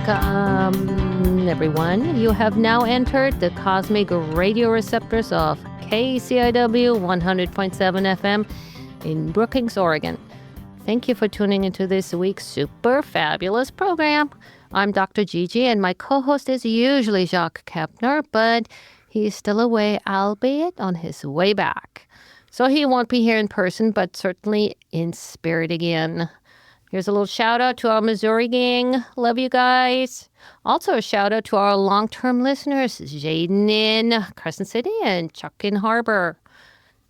Welcome, everyone. You have now entered the cosmic radio receptors of KCIW 100.7 FM in Brookings, Oregon. Thank you for tuning into this week's super fabulous program. I'm Dr. GiGi, and my co-host is usually Jacques Kepner, but he's still away, albeit on his way back. So he won't be here in person, but certainly in spirit again. Here's a little shout out to our Missouri gang. Love you guys. Also a shout out to our long-term listeners, Jaden in Crescent City and Chuck in Harbor.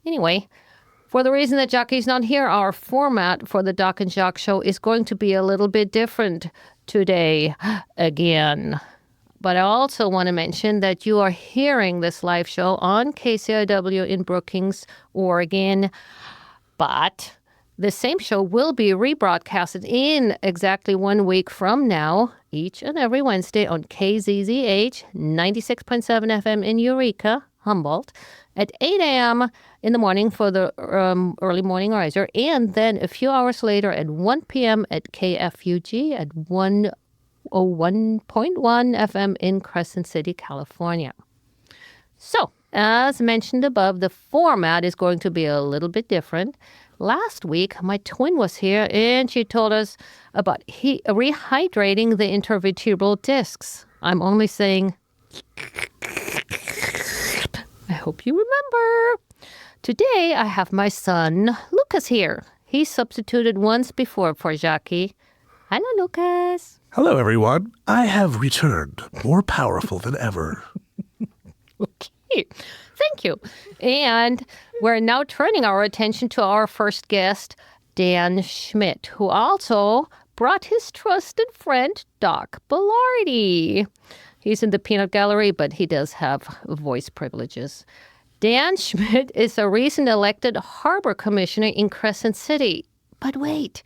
Anyway, for the reason that Jackie's not here, our format for the Doc and Jacques show is going to be a little bit different today again. But I also want to mention that you are hearing this live show on KCIW in Brookings, Oregon. But the same show will be rebroadcasted in exactly 1 week from now, each and every Wednesday on KZZH 96.7 FM in Eureka, Humboldt, at 8 a.m. in the morning for the early morning riser, and then a few hours later at 1 p.m. at KFUG at 101.1 FM in Crescent City, California. So, as mentioned above, the format is going to be a little bit different. Last week, my twin was here, and she told us about rehydrating the intervertebral discs. I'm only saying, I hope you remember. Today, I have my son, Lukus, here. He substituted once before for Jackie. Hello, Lukus. Hello, everyone. I have returned, more powerful than ever. Okay. Thank you. And we're now turning our attention to our first guest, Dan Schmidt, who also brought his trusted friend, Doc Belardi. He's in the peanut gallery, but he does have voice privileges. Dan Schmidt is a recent elected harbor commissioner in Crescent City. But wait,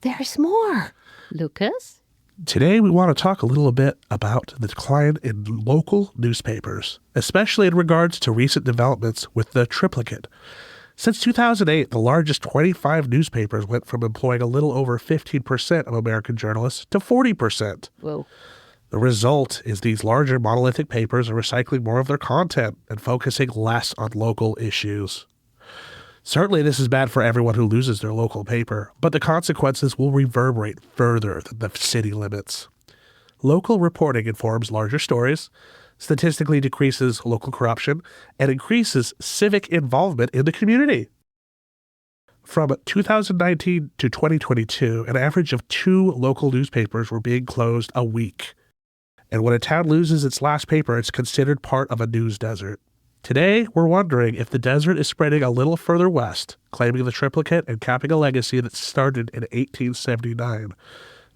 there's more. Lukus? Today, we want to talk a little bit about the decline in local newspapers, especially in regards to recent developments with the Triplicate. Since 2008, the largest 25 newspapers went from employing a little over 15% of American journalists to 40%. Whoa. The result is these larger monolithic papers are recycling more of their content and focusing less on local issues. Certainly, this is bad for everyone who loses their local paper, but the consequences will reverberate further than the city limits. Local reporting informs larger stories, statistically decreases local corruption, and increases civic involvement in the community. From 2019 to 2022, an average of 2 local newspapers were being closed a week. And when a town loses its last paper, it's considered part of a news desert. Today, we're wondering if the desert is spreading a little further west, claiming the Triplicate and capping a legacy that started in 1879.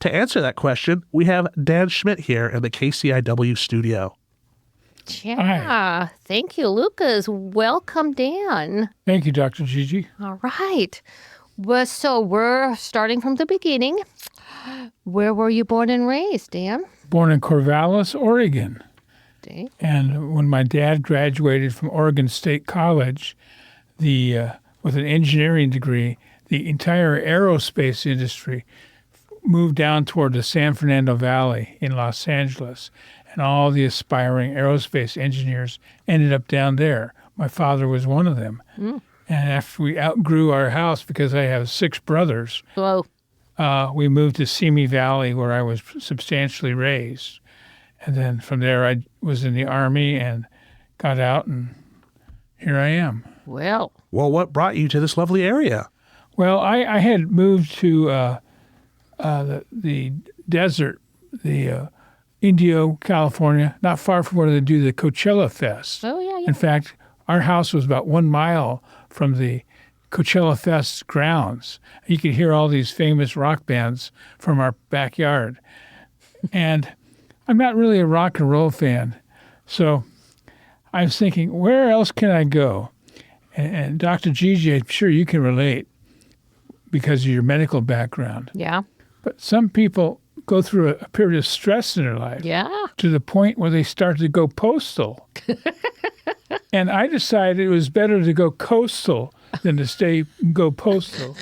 To answer that question, we have Dan Schmidt here in the KCIW studio. Yeah, Hi. Thank you, Lukus. Welcome, Dan. Thank you, Dr. GiGi. All right. Well, so we're starting from the beginning. Where were you born and raised, Dan? Born in Corvallis, Oregon. Okay. And when my dad graduated from Oregon State College, with an engineering degree, the entire aerospace industry moved down toward the San Fernando Valley in Los Angeles. And all the aspiring aerospace engineers ended up down there. My father was one of them. Mm. And after we outgrew our house, because I have 6 brothers, Whoa. We moved to Simi Valley, where I was substantially raised. And then from there, I was in the Army and got out, and here I am. Well, What brought you to this lovely area? Well, I had moved to the desert, the Indio, California, not far from where they do the Coachella Fest. oh, yeah. In fact, our house was about 1 mile from the Coachella Fest grounds. You could hear all these famous rock bands from our backyard. And I'm not really a rock and roll fan, so I was thinking, where else can I go? And Dr. GiGi, I'm sure you can relate because of your medical background. Yeah. But some people go through a period of stress in their life Yeah. to the point where they start to go postal. And I decided it was better to go coastal than to go postal.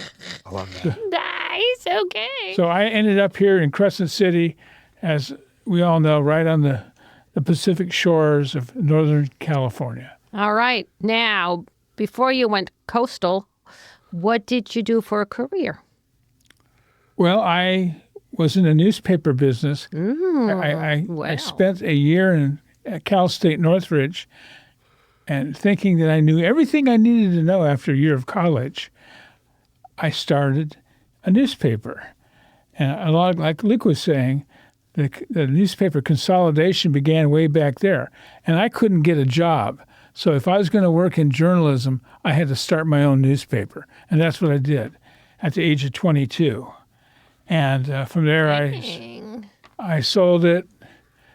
I love that. Nice. Okay. So I ended up here in Crescent City as we all know, right on the Pacific shores of Northern California. All right. Now, before you went coastal, what did you do for a career? Well, I was in the newspaper business. I spent a year at Cal State Northridge, and thinking that I knew everything I needed to know after a year of college, I started a newspaper. And a lot like Luke was saying, the newspaper consolidation began way back there, and I couldn't get a job. So if I was going to work in journalism, I had to start my own newspaper, and that's what I did at the age of 22. And from there, I sold it,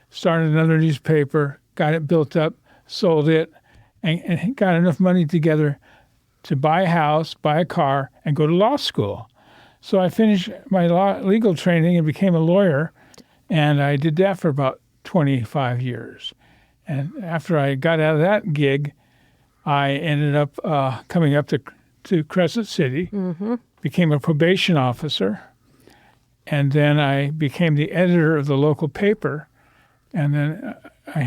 started another newspaper, got it built up, sold it, and got enough money together to buy a house, buy a car, and go to law school. So I finished my legal training and became a lawyer, and I did that for about 25 years. And after I got out of that gig, I ended up coming up to Crescent City, became a probation officer, and then I became the editor of the local paper. And then I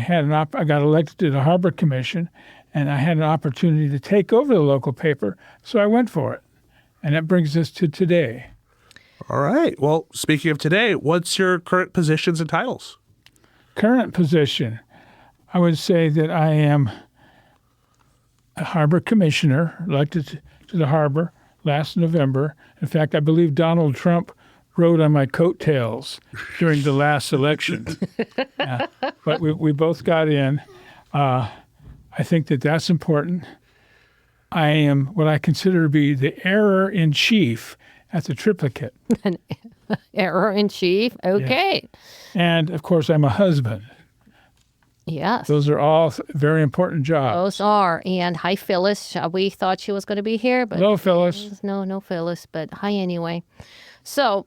got elected to the Harbor Commission, and I had an opportunity to take over the local paper, so I went for it. And that brings us to today. All right. Well, speaking of today, what's your current positions and titles? Current position, I would say that I am a harbor commissioner, elected to the harbor last November. In fact, I believe Donald Trump rode on my coattails during the last election. But we both got in. I think that that's important. I am what I consider to be the error-in-chief at the Triplicate. An error-in-chief? Okay. Yes. And, of course, I'm a husband. Yes. Those are all very important jobs. Those are. And hi, Phyllis. We thought she was going to be here, but hello, Phyllis. No Phyllis, but hi anyway. So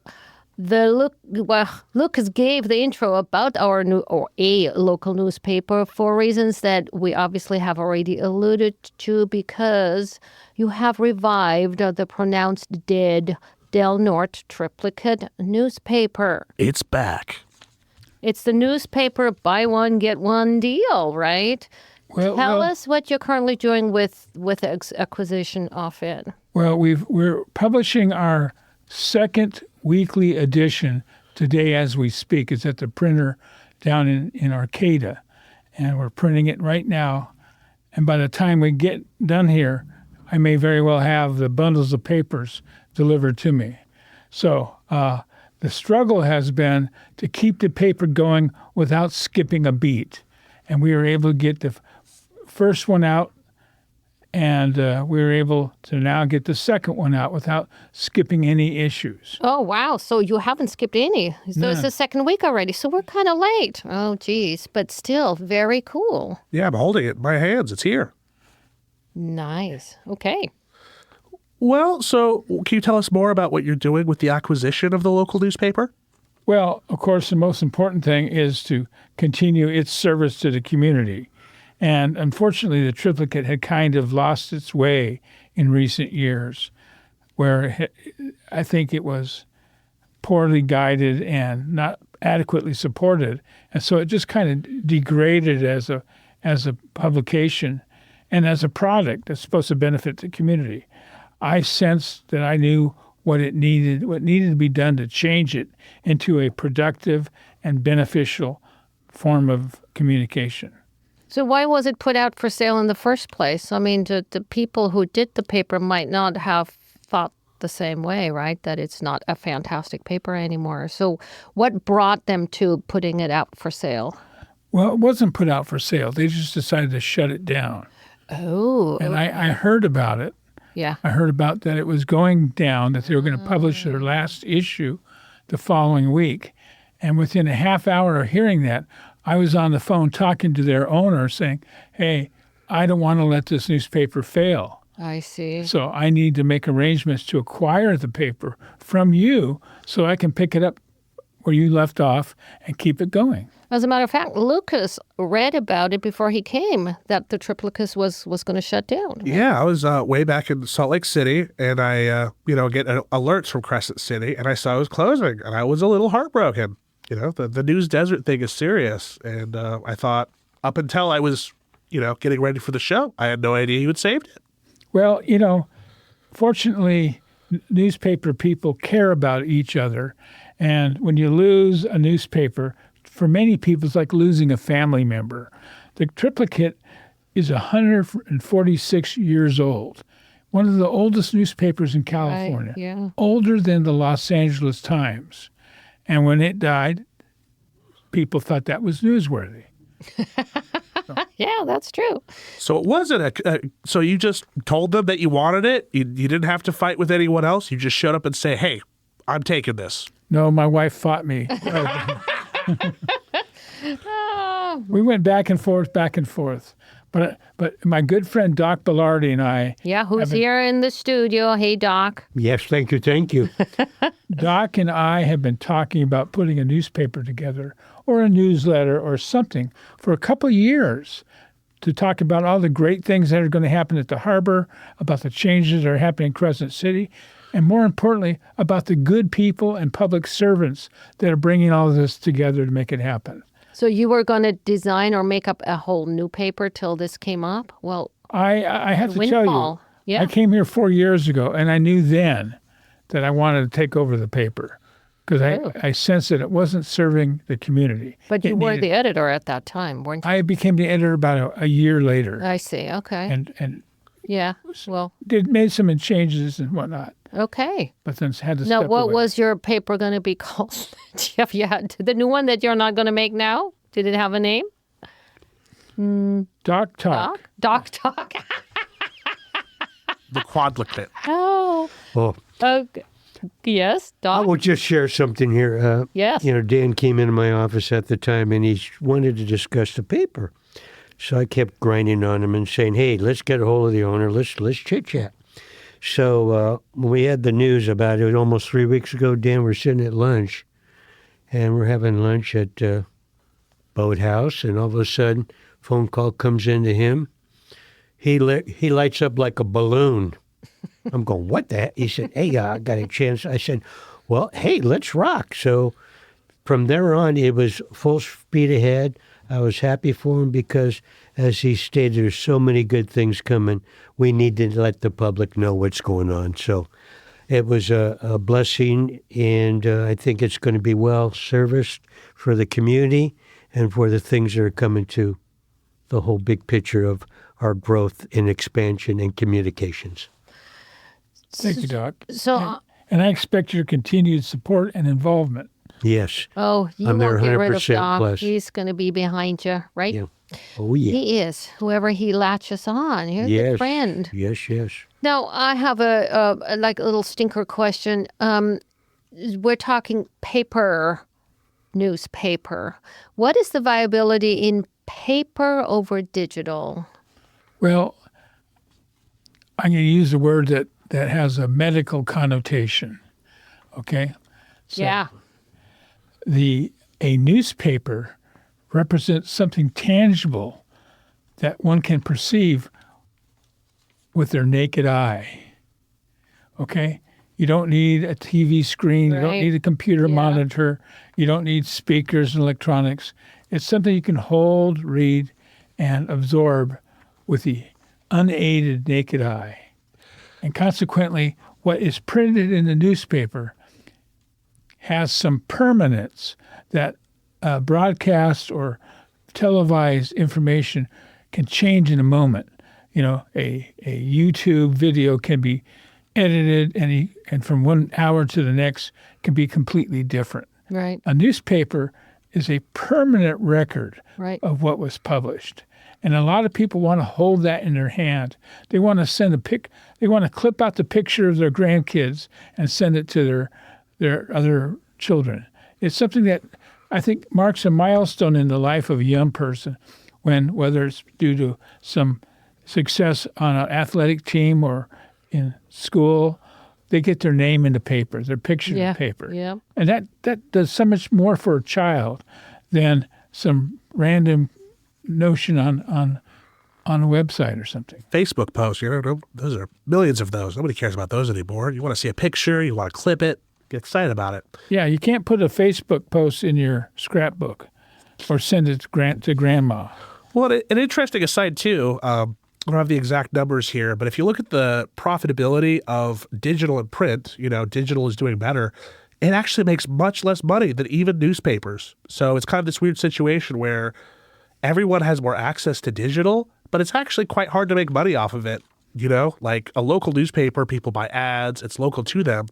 Lukas gave the intro about a local newspaper for reasons that we obviously have already alluded to, because you have revived the pronounced dead Del Norte Triplicate newspaper. It's back. It's the newspaper buy one, get one deal, right? Tell us what you're currently doing with the acquisition of it. Well, we're publishing our second weekly edition today as we speak. It's at the printer down in Arcata, and we're printing it right now. And by the time we get done here, I may very well have the bundles of papers delivered to me. So the struggle has been to keep the paper going without skipping a beat. And we were able to get the first one out, and we were able to now get the second one out without skipping any issues. Oh, wow. So you haven't skipped any. So it's the second week already. So we're kind of late. Oh, geez. But still, very cool. Yeah, I'm holding it in my hands. It's here. Nice. Okay. Well, so can you tell us more about what you're doing with the acquisition of the local newspaper? Well, of course, the most important thing is to continue its service to the community. And unfortunately, the Triplicate had kind of lost its way in recent years, where I think it was poorly guided and not adequately supported. And so it just kind of degraded as a publication and as a product that's supposed to benefit the community. I sensed that I knew what needed to be done to change it into a productive and beneficial form of communication. So why was it put out for sale in the first place? I mean, the people who did the paper might not have thought the same way, right? That it's not a fantastic paper anymore. So what brought them to putting it out for sale? Well, it wasn't put out for sale. They just decided to shut it down. Oh. And I heard about it. Yeah. I heard about that it was going down, that they were going to publish their last issue the following week. And within a half hour of hearing that, I was on the phone talking to their owner saying, hey, I don't want to let this newspaper fail. I see. So I need to make arrangements to acquire the paper from you so I can pick it up where you left off and keep it going. As a matter of fact, Lukas read about it before he came, that the Triplicate was going to shut down. Yeah, I was way back in Salt Lake City, and I, get alerts from Crescent City, and I saw it was closing, and I was a little heartbroken. the news desert thing is serious. And I thought up until I was, getting ready for the show, I had no idea you had saved it. Well, fortunately, newspaper people care about each other. And when you lose a newspaper, for many people, it's like losing a family member. The Triplicate is 146 years old. One of the oldest newspapers in California. Right, yeah. Older than the Los Angeles Times. And when it died, people thought that was newsworthy. Yeah, that's true. So it wasn't so you just told them that you wanted it? You didn't have to fight with anyone else? You just showed up and say, hey, I'm taking this. No, my wife fought me. We went back and forth. But my good friend Doc Belardi and I... Yeah, who's here in the studio. Hey, Doc. Yes, thank you. Doc and I have been talking about putting a newspaper together or a newsletter or something for a couple of years to talk about all the great things that are going to happen at the harbor, about the changes that are happening in Crescent City, and more importantly, about the good people and public servants that are bringing all of this together to make it happen. So you were going to design or make up a whole new paper till this came up? Well, I have to tell windfall. you, Yeah. I came here 4 years ago, and I knew then that I wanted to take over the paper because I sensed that it wasn't serving the community. But you were the editor at that time, weren't you? I became the editor about a year later. I see. Okay. And yeah. Well, made some changes and whatnot, okay. but then had to Now, step what away. was your paper going to be called? Have you had the new one that you're not going to make now? Did it have a name? Doc Talk. Doc Talk. The quadruplet. Oh. Oh, Okay. Yes, I Doc. will just share something here. Yes. Dan came into my office at the time, and he wanted to discuss the paper. So I kept grinding on him and saying, hey, let's get a hold of the owner. Let's chit-chat. So when we had the news about it almost 3 weeks ago, Dan, we're sitting at lunch, and we're having lunch at Boathouse, and all of a sudden, phone call comes into him. He lights up like a balloon. I'm going, what the heck? He said, hey, I got a chance. I said, well, hey, let's rock. So from there on, it was full speed ahead. I was happy for him because, as he stated, there's so many good things coming. We need to let the public know what's going on. So it was a blessing, and I think it's going to be well serviced for the community and for the things that are coming to the whole big picture of our growth and expansion and communications. Thank you, Doc. So, And I expect your continued support and involvement. Yes. you I'm there won't get rid of 100% Doc. plus. He's going to be behind you, right? Yeah. Oh, yeah. He is. Whoever he latches on. He's a friend. Yes, yes. Now, I have a little stinker question. We're talking newspaper. What is the viability in paper over digital? Well, I'm going to use a word that has a medical connotation. Okay? So Yeah. A newspaper represents something tangible that one can perceive with their naked eye. Okay? You don't need a TV screen. You don't Right. need a computer Yeah. monitor. You don't need speakers and electronics. It's something you can hold, read, and absorb with the unaided naked eye. And consequently, what is printed in the newspaper has some permanence that broadcast or televised information can change in a moment. A YouTube video can be edited and from 1 hour to the next can be completely different. Right. A newspaper is a permanent record Right. of what was published. And a lot of people want to hold that in their hand. They want to they want to clip out the picture of their grandkids and send it to their other children. It's something that I think marks a milestone in the life of a young person when, whether it's due to some success on an athletic team or in school, they get their name in the paper, their picture in Yeah. the paper. Yeah. And that does so much more for a child than some random notion on a website or something. Facebook posts, those are millions of those. Nobody cares about those anymore. You want to see a picture, you want to clip it. get excited about it. Yeah, you can't put a Facebook post in your scrapbook or send it to grandma. Well, an interesting aside, too, I don't have the exact numbers here, but if you look at the profitability of digital and print, digital is doing better. It actually makes much less money than even newspapers. So it's kind of this weird situation where everyone has more access to digital, but it's actually quite hard to make money off of it. Like a local newspaper, people buy ads, it's local to them.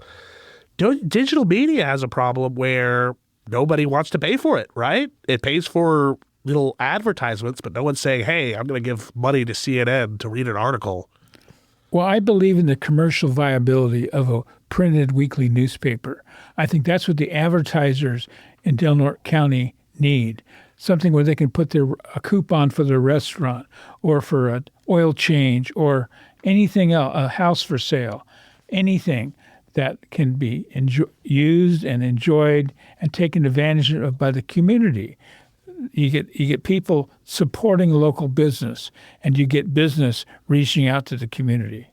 Digital media has a problem where nobody wants to pay for it, right? It pays for little advertisements, but no one's saying, hey, I'm going to give money to CNN to read an article. Well, I believe in the commercial viability of a printed weekly newspaper. I think that's what the advertisers in Del Norte County need. Something where they can put a coupon for their restaurant or for an oil change or anything else, a house for sale, anything that can be used and enjoyed and taken advantage of by the community. You get people supporting local business, and you get business reaching out to the community.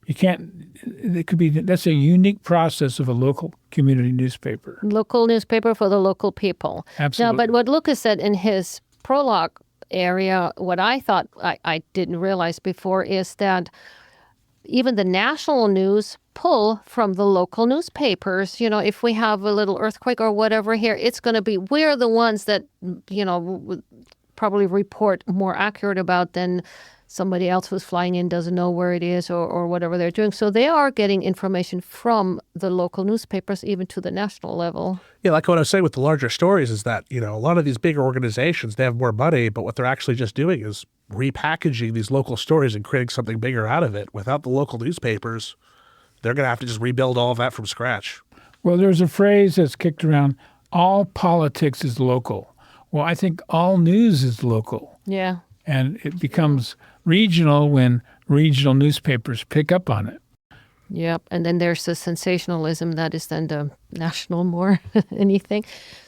That's a unique process of a local community newspaper. Local newspaper for the local people. Absolutely. Now, but what Lukus said in his prologue area, what I thought I didn't realize before is that even the national news pull from the local newspapers. If we have a little earthquake or whatever here, it's going to be, we're the ones that, would probably report more accurate about than somebody else who's flying in doesn't know where it is or whatever they're doing. So they are getting information from the local newspapers, even to the national level. Yeah, like what I was saying with the larger stories is that, a lot of these bigger organizations, they have more money, but what they're actually just doing is repackaging these local stories and creating something bigger out of it. Without the local newspapers, they're going to have to just rebuild all of that from scratch. Well, there's a phrase that's kicked around, all politics is local. Well, I think all news is local. Yeah. And it becomes regional when regional newspapers pick up on it. Yep. And then there's the sensationalism that is then the national more than anything.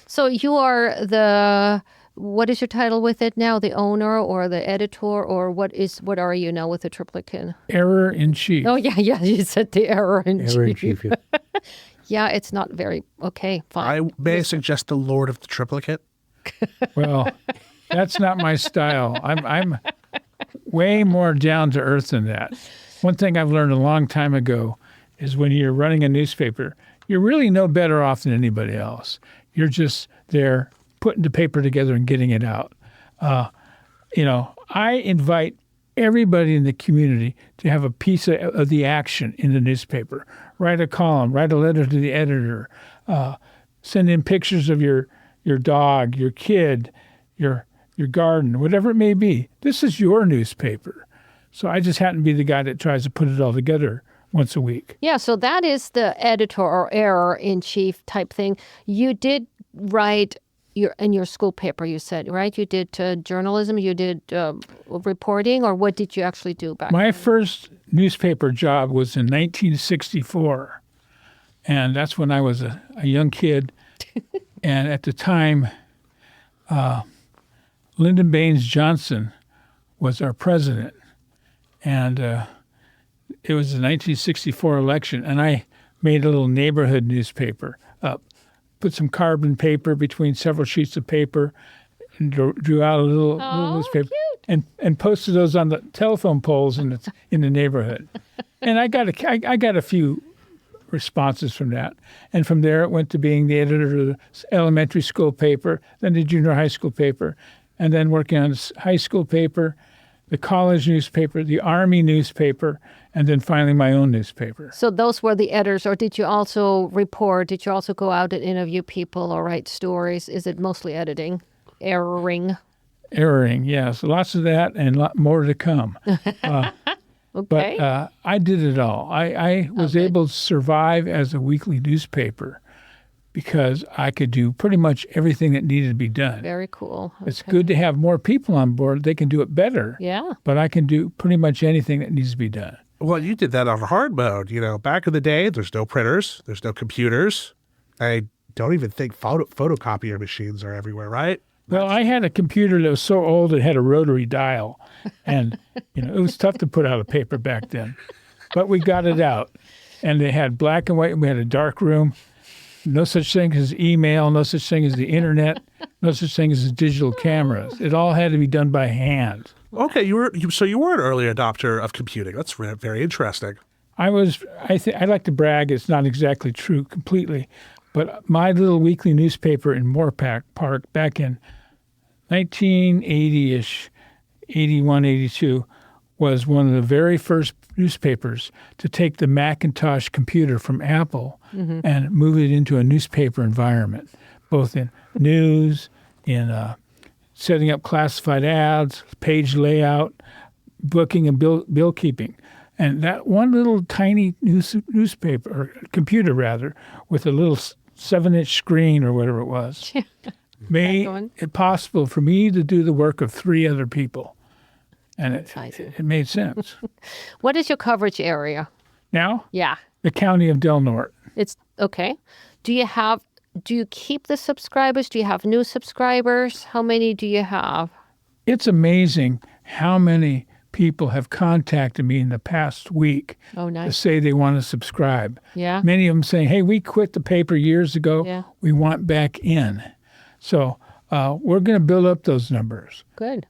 So you are what is your title with it now? The owner or the editor, or what are you now with the Triplicate? Error in chief. Oh, yeah. You said the error in chief. Error in chief, yeah. Yeah, it's not very, okay, fine. May I suggest the Lord of the Triplicate? Well, that's not my style. I'm way more down to earth than that. One thing I've learned a long time ago is when you're running a newspaper, you're really no better off than anybody else. You're just there putting the paper together and getting it out. I invite everybody in the community to have a piece of the action in the newspaper. Write a column, write a letter to the editor, send in pictures of your dog, your kid, your garden, whatever it may be. This is your newspaper. So I just happen to be the guy that tries to put it all together once a week. Yeah, so that is the editor or error-in-chief type thing. You did write in your school paper, you said, right? You did journalism, you did reporting, or what did you actually do back My then? first newspaper job was in 1964, and that's when I was a young kid. And at the time, Lyndon Baines Johnson was our president, and it was the 1964 election, and I made a little neighborhood newspaper up, put some carbon paper between several sheets of paper, and drew out a little newspaper, and posted those on the telephone poles in the neighborhood, and I got a few responses from that, and from there it went to being the editor of the elementary school paper, then the junior high school paper, and then working on the high school paper, the college newspaper, the Army newspaper, and then finally my own newspaper. So those were the editors, or did you also report? Did you also go out and interview people or write stories? Is it mostly editing, erroring? Erroring, yes. Lots of that and a lot more to come. Okay. But I did it all. I was able to survive as a weekly newspaper because I could do pretty much everything that needed to be done. Very cool. It's good to have more people on board. They can do it better. Yeah. But I can do pretty much anything that needs to be done. Well, you did that on hard mode. Back in the day, there's no printers, there's no computers. I don't even think photocopier machines are everywhere, right? Well, I had a computer that was so old it had a rotary dial, and it was tough to put out a paper back then. But we got it out, and they had black and white, and we had a dark room, no such thing as email, no such thing as the internet, no such thing as digital cameras. It all had to be done by hand. Okay, so you were an early adopter of computing. That's very interesting. I like to brag. It's not exactly true completely, but my little weekly newspaper in Moorpark Park back in 1980-ish, 81, 82, was one of the very first newspapers to take the Macintosh computer from Apple and move it into a newspaper environment, both in news, in setting up classified ads, page layout, booking and bill keeping. And that one little tiny newspaper, or computer rather, with a little 7-inch screen or whatever it was, made it possible for me to do the work of 3 other people. And it made sense. What is your coverage area? Now? Yeah. The county of Del Norte. It's okay. Do you keep the subscribers? Do you have new subscribers? How many do you have? It's amazing how many people have contacted me in the past week to say they want to subscribe. Yeah. Many of them saying, hey, we quit the paper years ago. Yeah. We want back in. So we're going to build up those numbers. Good.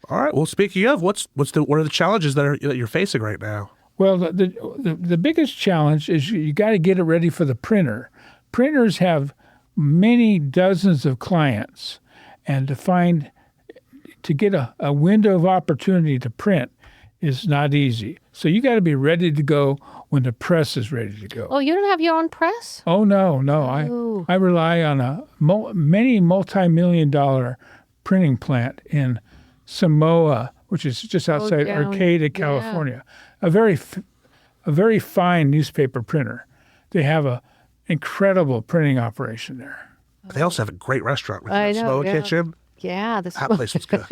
All right. Well, speaking of, what are the challenges that you're facing right now? Well, the biggest challenge is you got to get it ready for the printer. Printers have many dozens of clients, and to get a window of opportunity to print is not easy. So you got to be ready to go when the press is ready to go. Oh, you don't have your own press? Oh, no. I rely on a many multi-million-dollar printing plant in Samoa, which is just outside Arcata, California. A very fine newspaper printer. They have a incredible printing operation there. They also have a great restaurant with I a know, Samoa yeah. kitchen. Yeah. That place was good.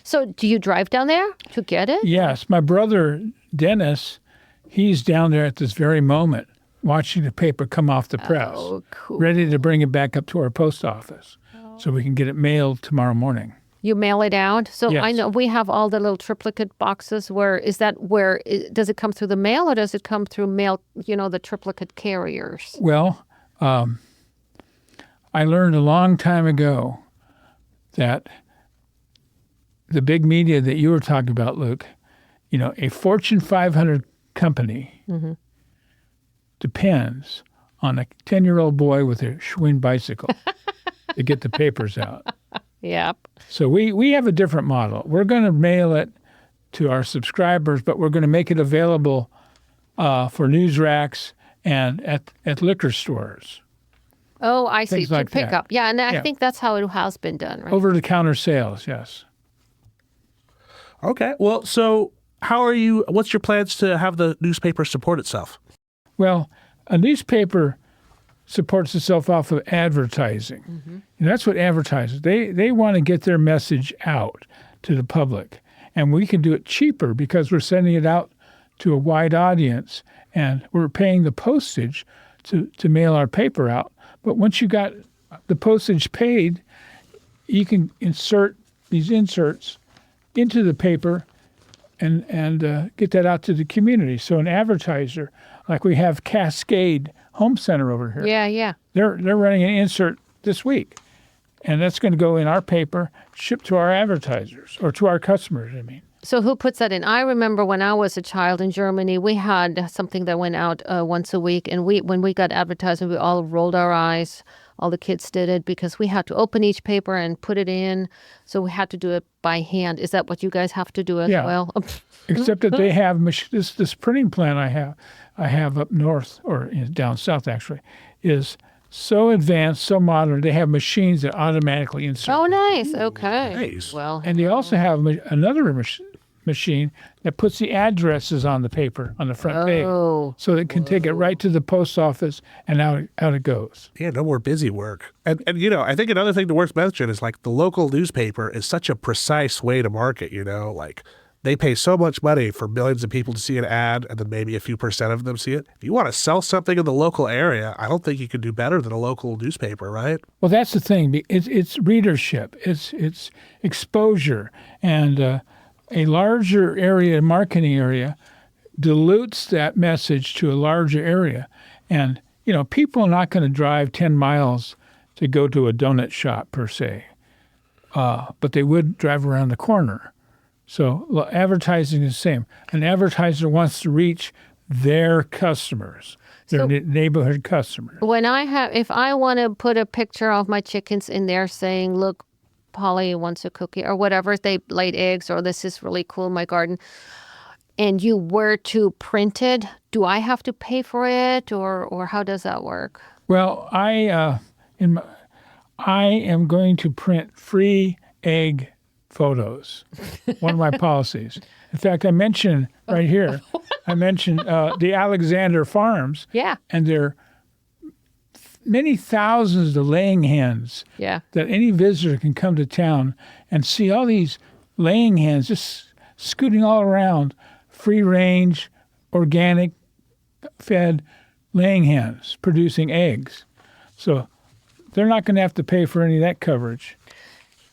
So do you drive down there to get it? Yes. My brother, Dennis, he's down there at this very moment watching the paper come off the press, cool. ready to bring it back up to our post office so we can get it mailed tomorrow morning. You mail it out? So Yes. I know we have all the little triplicate boxes. Does it come through the mail or does it come through mail, the triplicate carriers? Well, I learned a long time ago that the big media that you were talking about, Luke, a Fortune 500 company depends on a 10-year-old boy with a Schwinn bicycle to get the papers out. Yep. So we have a different model. We're going to mail it to our subscribers, but we're going to make it available for news racks and at liquor stores. Oh, I see. Things To like pick that. up. Yeah, and I think that's how it has been done, right? Over-the-counter sales, yes. Okay. Well, so what's your plans to have the newspaper support itself? Well, a newspaper supports itself off of advertising. And that's what advertisers, they want to get their message out to the public. And we can do it cheaper because we're sending it out to a wide audience and we're paying the postage to mail our paper out. But once you got the postage paid, you can insert these inserts into the paper and get that out to the community. So an advertiser, like we have Cascade Home Center over here. Yeah. They're running an insert this week, and that's going to go in our paper, shipped to our advertisers or to our customers, I mean. So who puts that in? I remember when I was a child in Germany, we had something that went out once a week, and when we got advertising, we all rolled our eyes. All the kids did it because we had to open each paper and put it in. So we had to do it by hand. Is that what you guys have to do as well? Except that they have this printing plant I have up north, or down south actually, is so advanced, so modern. They have machines that automatically insert. Oh, nice. Okay. Nice. Well, And they also have another machine that puts the addresses on the paper on the front page, so it can take it right to the post office, and out it goes. Yeah, no more busy work. And I think another thing worth mentioning is like the local newspaper is such a precise way to market, like they pay so much money for millions of people to see an ad and then maybe a few percent of them see it. If you want to sell something in the local area, I don't think you can do better than a local newspaper, right? Well, that's the thing. It's readership, it's exposure, and a larger area, marketing area, dilutes that message to a larger area. And people are not going to drive 10 miles to go to a donut shop per se, but they would drive around the corner. So advertising is the same. An advertiser wants to reach their customers, their neighborhood customers. If I want to put a picture of my chickens in there saying, look, Polly wants a cookie or whatever, they laid eggs, or this is really cool in my garden, and you were to print it, do I have to pay for it, or how does that work? Well, I am going to print free egg photos. One of my policies. In fact, I mentioned right here, the Alexander Farms. Yeah. And there are many thousands of laying hens. Yeah. That any visitor can come to town and see all these laying hens just scooting all around, free range, organic fed laying hens producing eggs. So they're not going to have to pay for any of that coverage.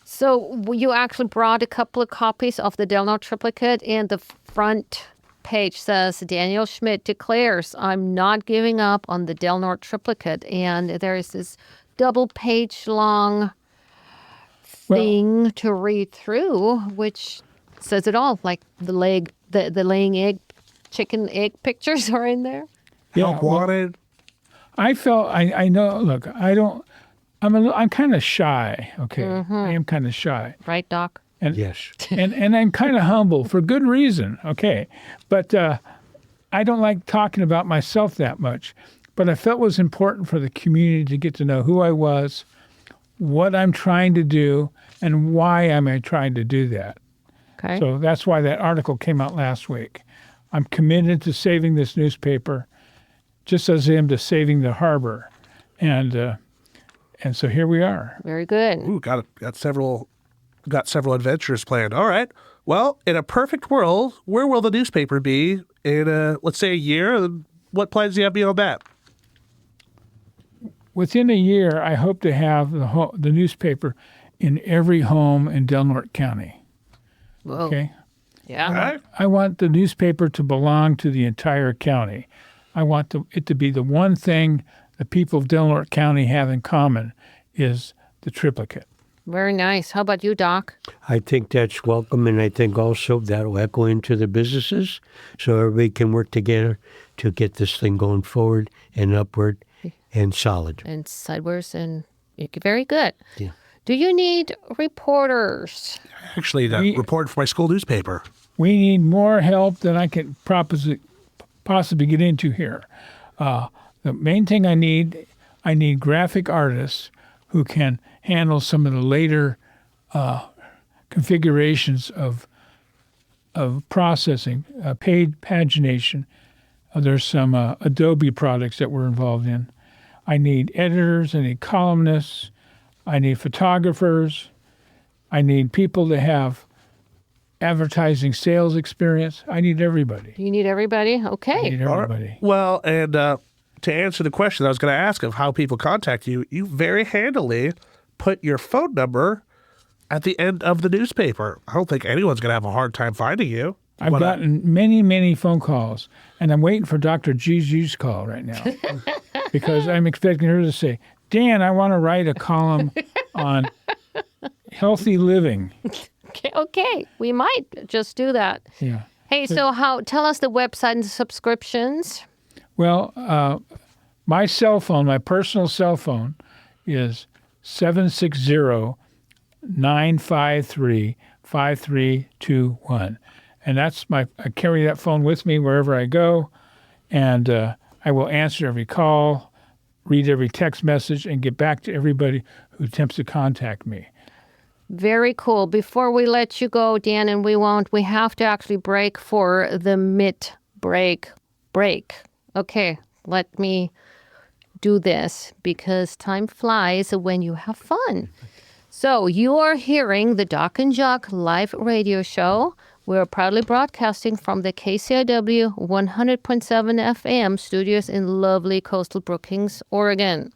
So you actually brought a couple of copies of the Norte Triplicate, and the front page says, Daniel Schmidt declares, I'm not giving up on the Norte Triplicate. And there is this double page long thing to read through, which says it all, like the laying egg, chicken egg pictures are in there. Help wanted. I felt, I know, look, I'm kind of shy, okay? Mm-hmm. I am kind of shy. Right, Doc? And, Yes. and I'm kind of humble for good reason, okay? But I don't like talking about myself that much. But I felt it was important for the community to get to know who I was, what I'm trying to do, and why am I trying to do that. Okay. So that's why that article came out last week. I'm committed to saving this newspaper, just as I am to saving the harbor. And so here we are. Very good. Ooh, got several adventures planned. All right. Well, in a perfect world, where will the newspaper be in, let's say, a year? What plans do you have beyond that? Within a year, I hope to have the newspaper in every home in Del Norte County. Whoa. Okay? Yeah. All right. I want the newspaper to belong to the entire county. I want it to be the one thing the people of Del Norte County have in common is the triplicate. Very nice. How about you, Doc? I think that's welcome, and I think also that will echo into the businesses so everybody can work together to get this thing going forward and upward and solid. And sideways, and very good. Yeah. Do you need reporters? Actually, that report for my school newspaper. We need more help than I can possibly get into here. The main thing I need graphic artists who can handle some of the later configurations of processing, paid pagination. There's some Adobe products that we're involved in. I need editors, I need columnists, I need photographers, I need people that have advertising sales experience. I need everybody. You need everybody? I Okay. need everybody. Well, and to answer the question I was going to ask of how people contact you, you very handily put your phone number at the end of the newspaper. I don't think anyone's going to have a hard time finding you. I've gotten many, many phone calls, and I'm waiting for Dr. GiGi's call right now because I'm expecting her to say, Dan, I want to write a column on healthy living. Okay. We might just do that. Yeah. Hey, so tell us the website and the subscriptions. Well, my cell phone, my personal cell phone, is 760-953-5321. And I carry that phone with me wherever I go, and I will answer every call, read every text message, and get back to everybody who attempts to contact me. Very cool. Before we let you go, Dan, and we have to actually break for the mid-break break. Okay, let me do this because time flies when you have fun. So you are hearing the Doc and Jacques live radio show. We're proudly broadcasting from the KCIW 100.7 FM studios in lovely coastal Brookings, Oregon.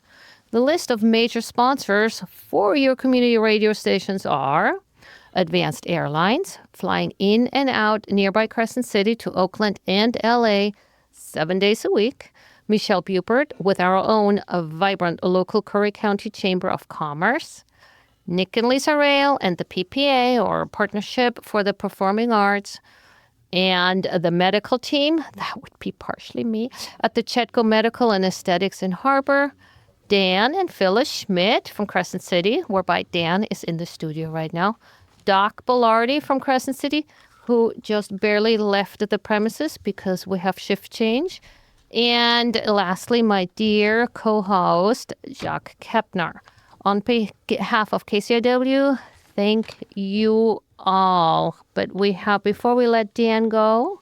The list of major sponsors for your community radio stations are Advanced Airlines, flying in and out nearby Crescent City to Oakland and LA 7 days a week. Michelle Bupert with our own vibrant local Curry County Chamber of Commerce, Nick and Lisa Rail and the PPA, or Partnership for the Performing Arts, and the medical team, that would be partially me, at the Chetco Medical and Aesthetics in Harbor, Dan and Phyllis Schmidt from Crescent City, whereby Dan is in the studio right now, Doc Belardi from Crescent City, who just barely left the premises because we have shift change, and lastly, my dear co-host, Jacques Kepner. On behalf of KCIW, thank you all. But before we let Dan go,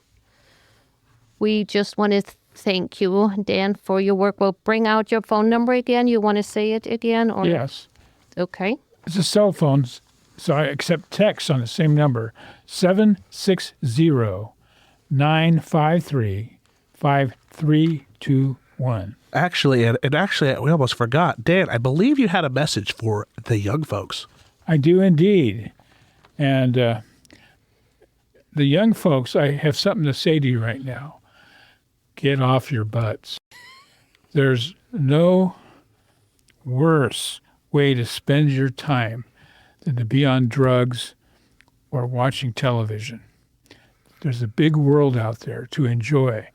we just want to thank you, Dan, for your work. We'll bring out your phone number again. You want to say it again? Or Yes. Okay. It's a cell phone, so I accept texts on the same number, 760-953-5321. Actually, we almost forgot. Dan, I believe you had a message for the young folks. I do indeed. And the young folks, I have something to say to you right now. Get off your butts. There's no worse way to spend your time than to be on drugs or watching television. There's a big world out there to enjoy,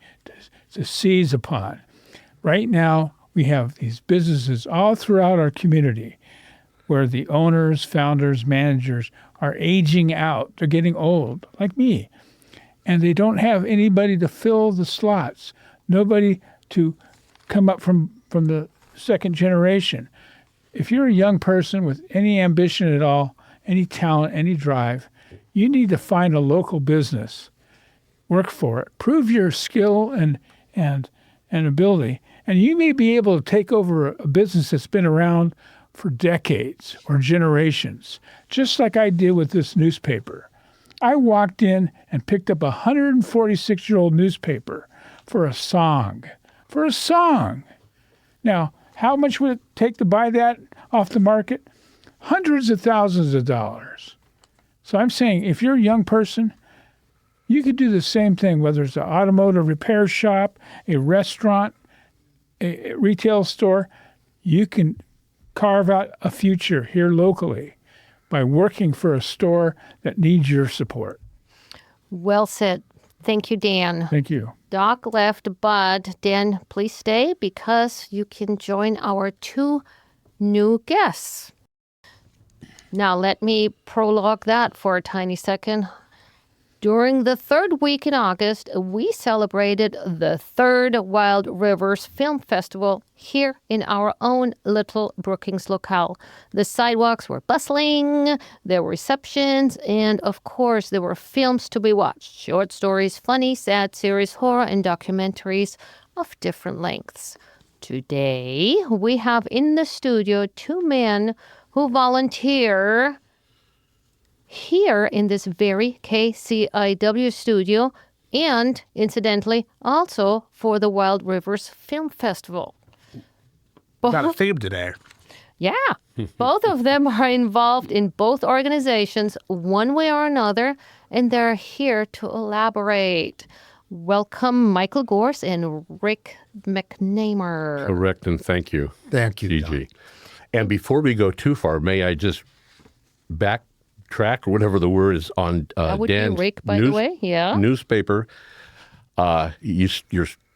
to seize upon. Right now, we have these businesses all throughout our community where the owners, founders, managers are aging out. They're getting old, like me. And they don't have anybody to fill the slots, nobody to come up from the second generation. If you're a young person with any ambition at all, any talent, any drive, you need to find a local business. Work for it. Prove your skill and ability. And you may be able to take over a business that's been around for decades or generations, just like I did with this newspaper. I walked in and picked up a 146-year-old newspaper for a song. For a song. Now, how much would it take to buy that off the market? Hundreds of thousands of dollars. So I'm saying if you're a young person, you could do the same thing, whether it's an automotive repair shop, a restaurant, a retail store. You can carve out a future here locally by working for a store that needs your support. Well said. Thank you, Dan. Thank you. Doc left, but Dan, please stay because you can join our two new guests. Now, let me prologue that for a tiny second. During the third week in August, we celebrated the third Wild Rivers Film Festival here in our own little Brookings locale. The sidewalks were bustling, there were receptions, and of course there were films to be watched. Short stories, funny, sad series, horror, and documentaries of different lengths. Today, we have in the studio two men who volunteer here in this very KCIW studio and, incidentally, also for the Wild Rivers Film Festival. Got a theme today. Yeah. Both of them are involved in both organizations one way or another, and they're here to elaborate. Welcome, Michael Gorse and Rick McNamer. Correct, and thank you. Thank you, GiGi. And before we go too far, may I just backtrack or whatever the word is on That would Dan's be Rick, by the way. Yeah. newspaper.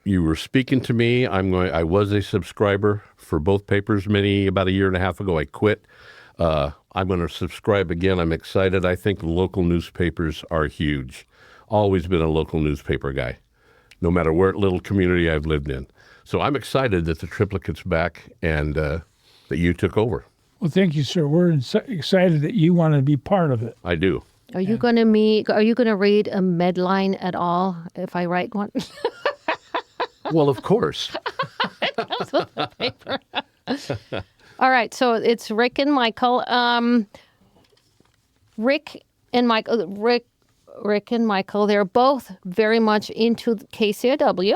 You were speaking to me. I was a subscriber for both papers about a year and a half ago. I quit. I'm going to subscribe again. I'm excited. I think local newspapers are huge. Always been a local newspaper guy, no matter what little community I've lived in. So I'm excited that the Triplicate's back and that you took over. Well, thank you, sir. We're excited that you want to be part of it. I do. Are you going to read a Medline at all if I write one? Well, of course. All right, so it's Rick and Michael. Rick and Michael, they're both very much into KCIW.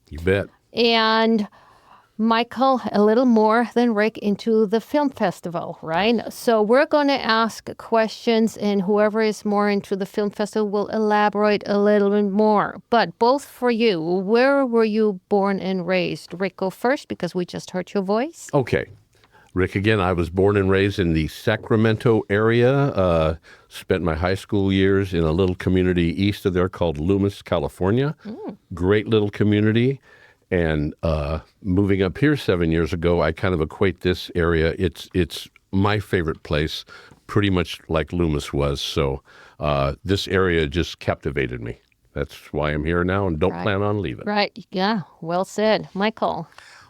You bet. And Michael, a little more than Rick, into the film festival, right? So we're going to ask questions, and whoever is more into the film festival will elaborate a little bit more. But both for you, where were you born and raised? Rick, go first because we just heard your voice. Okay. Rick again. I was born and raised in the Sacramento area. Spent my high school years in a little community east of there called Loomis, California. Great little community. And moving up here 7 years ago, I kind of equate this area. It's my favorite place, pretty much like Loomis was. So this area just captivated me. That's why I'm here now and don't plan on leaving. Right. Yeah. Well said. Michael.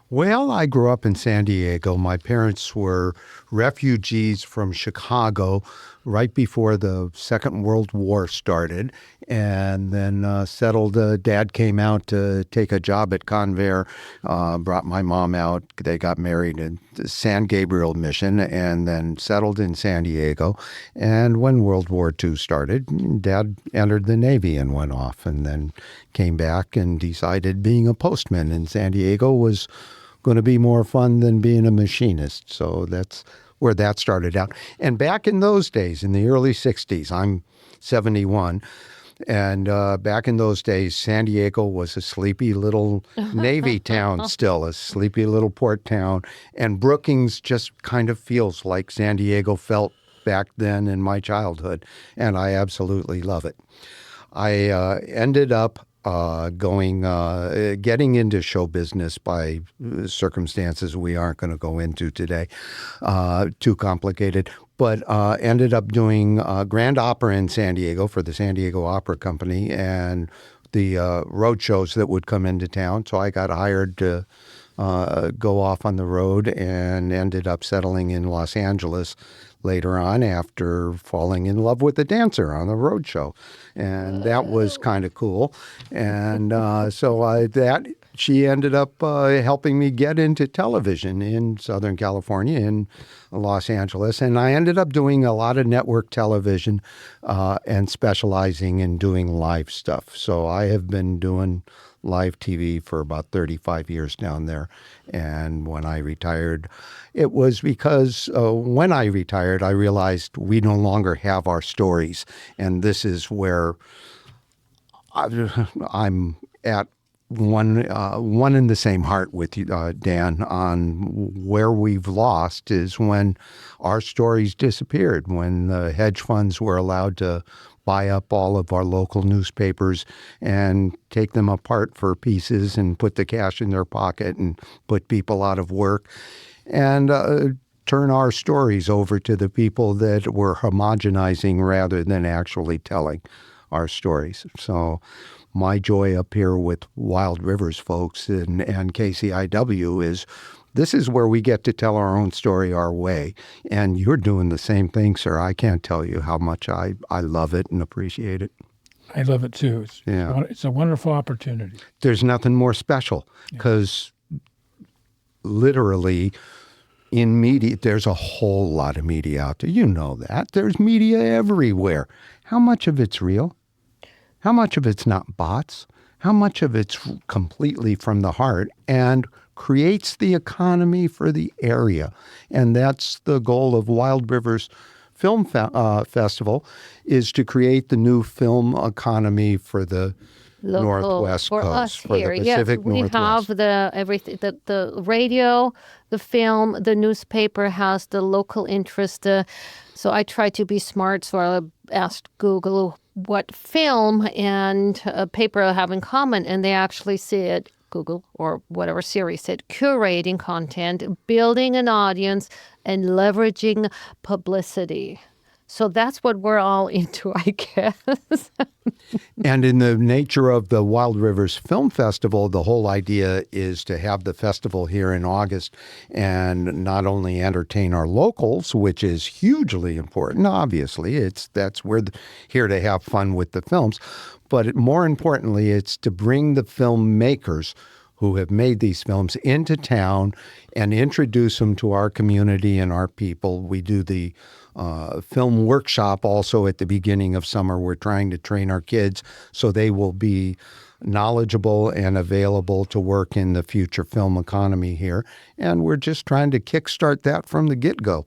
Well, I grew up in San Diego. My parents were refugees from Chicago right before the Second World War started, and then settled. Dad came out to take a job at Convair, brought my mom out. They got married in the San Gabriel Mission and then settled in San Diego. And when World War II started, Dad entered the Navy and went off, and then came back and decided being a postman in San Diego was going to be more fun than being a machinist. So that's where that started out. And back in those days, in the early 60s, I'm 71, and back in those days, San Diego was a sleepy little Navy town still, a sleepy little port town. And Brookings just kind of feels like San Diego felt back then in my childhood, and I absolutely love it. I ended up getting into show business by circumstances we aren't going to go into today, too complicated, but ended up doing Grand Opera in San Diego for the San Diego Opera Company and the road shows that would come into town. So I got hired to go off on the road and ended up settling in Los Angeles later on after falling in love with a dancer on the road show. And that was kind of cool. And she ended up helping me get into television in Southern California, in Los Angeles. And I ended up doing a lot of network television and specializing in doing live stuff. So I have been doing live TV for about 35 years down there. And when I retired, it was because when I retired, I realized we no longer have our stories. And this is where I'm at one in the same heart with you, Dan, on where we've lost is when our stories disappeared, when the hedge funds were allowed to buy up all of our local newspapers and take them apart for pieces and put the cash in their pocket and put people out of work and turn our stories over to the people that were homogenizing rather than actually telling our stories. So my joy up here with Wild Rivers folks and KCIW is this is where we get to tell our own story our way. And you're doing the same thing, sir. I can't tell you how much I love it and appreciate it. I love it too. It's a wonderful opportunity. There's nothing more special because literally in media, there's a whole lot of media out there. You know that. There's media everywhere. How much of it's real? How much of it's not bots? How much of it's completely from the heart and creates the economy for the area? And that's the goal of Wild Rivers Film Festival, is to create the new film economy for the Northwest for Coast, us for here. the Pacific we Northwest. have everything. The radio, the film, the newspaper has the local interest. So I try to be smart. So I asked Google what film and paper have in common, and they actually said Google or whatever Siri said, curating content, building an audience, and leveraging publicity. So that's what we're all into, I guess. And in the nature of the Wild Rivers Film Festival, the whole idea is to have the festival here in August and not only entertain our locals, which is hugely important, obviously. We're here to have fun with the films. But more importantly, it's to bring the filmmakers who have made these films into town and introduce them to our community and our people. We do the film workshop also at the beginning of summer. We're trying to train our kids so they will be knowledgeable and available to work in the future film economy here. And we're just trying to kickstart that from the get-go.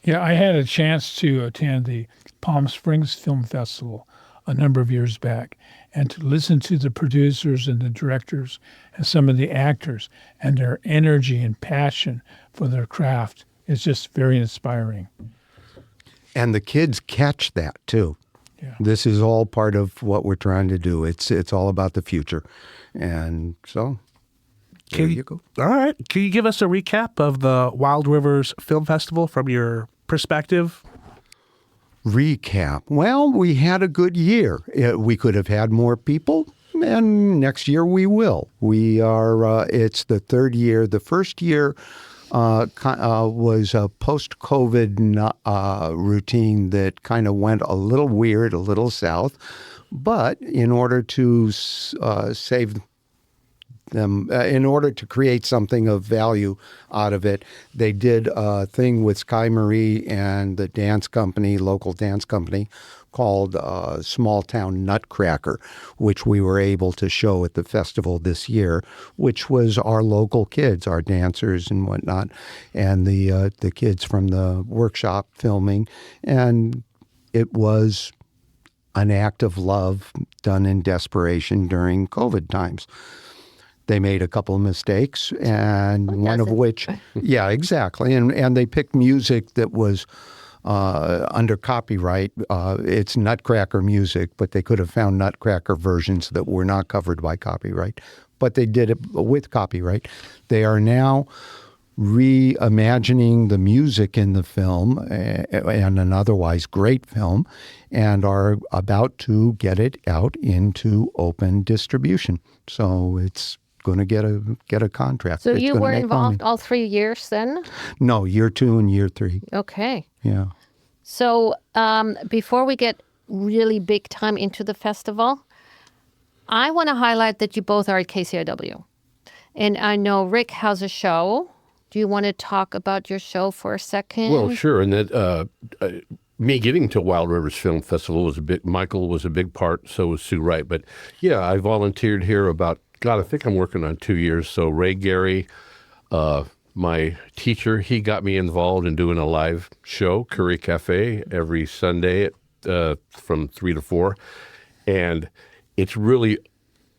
Yeah, I had a chance to attend the Palm Springs Film Festival a number of years back and to listen to the producers and the directors and some of the actors and their energy and passion for their craft is just very inspiring. And the kids catch that too. Yeah. This is all part of what we're trying to do. It's all about the future. And so there you go. All right. Can you give us a recap of the Wild Rivers Film Festival from your perspective? Recap. Well, we had a good year. We could have had more people, and next year we will. We are, it's the third year. The first year was a post-COVID routine that kind of went a little weird, a little south. But in order to save them, in order to create something of value out of it, they did a thing with Sky Marie and the dance company, local dance company, called Small Town Nutcracker, which we were able to show at the festival this year, which was our local kids, our dancers and whatnot, and the kids from the workshop filming. And it was an act of love done in desperation during COVID times. They made a couple of mistakes, and one of which, yeah, exactly. And they picked music that was under copyright. It's Nutcracker music, but they could have found Nutcracker versions that were not covered by copyright. But they did it with copyright. They are now reimagining the music in the film and an otherwise great film, and are about to get it out into open distribution. So it's going to get a contract. So It's you gonna were make involved money. all 3 years then? No, year 2 and year 3. Okay. Yeah. So before we get really big time into the festival, I want to highlight that you both are at KCIW. And I know Rick has a show. Do you want to talk about your show for a second? Well, sure. And that me getting to Wild Rivers Film Festival was Michael was a big part, so was Sue Wright. But yeah, I volunteered here about, God, I think I'm working on 2 years. So Ray Gary, my teacher, he got me involved in doing a live show, Curry Cafe, every Sunday from 3 to 4. And it's really,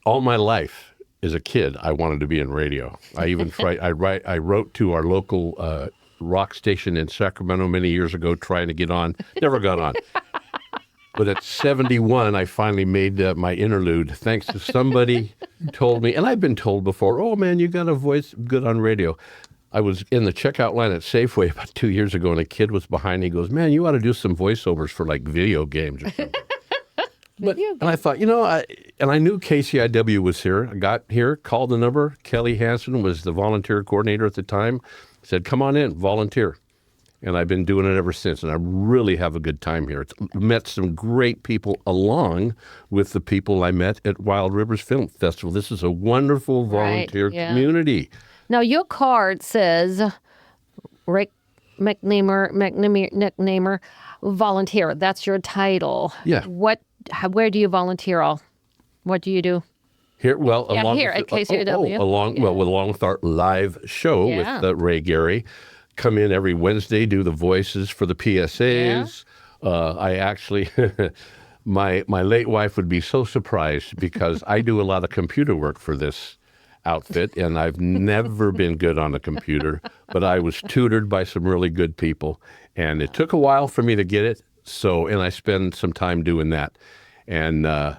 all my life as a kid, I wanted to be in radio. I even I wrote to our local rock station in Sacramento many years ago trying to get on. Never got on. But at 71, I finally made my interlude, thanks to somebody told me, and I've been told before, oh, man, you got a voice good on radio. I was in the checkout line at Safeway about 2 years ago, and a kid was behind me. He goes, man, you ought to do some voiceovers for, like, video games or something. And I thought, I knew KCIW was here. I got here, called the number. Kelly Hansen was the volunteer coordinator at the time. Said, come on in, volunteer. And I've been doing it ever since, and I really have a good time here. It's met some great people along with the people I met at Wild Rivers Film Festival. This is a wonderful volunteer community. Now, your card says Rick McNamer, volunteer. That's your title. Yeah. Where do you volunteer all? What do you do? Here, well, here at KCIW. Along with our live show with Ray Gary. Come in every Wednesday, do the voices for the PSAs. I actually, my late wife would be so surprised because I do a lot of computer work for this outfit, and I've never been good on a computer, but I was tutored by some really good people, and it took a while for me to get it. So, and I spend some time doing that, and I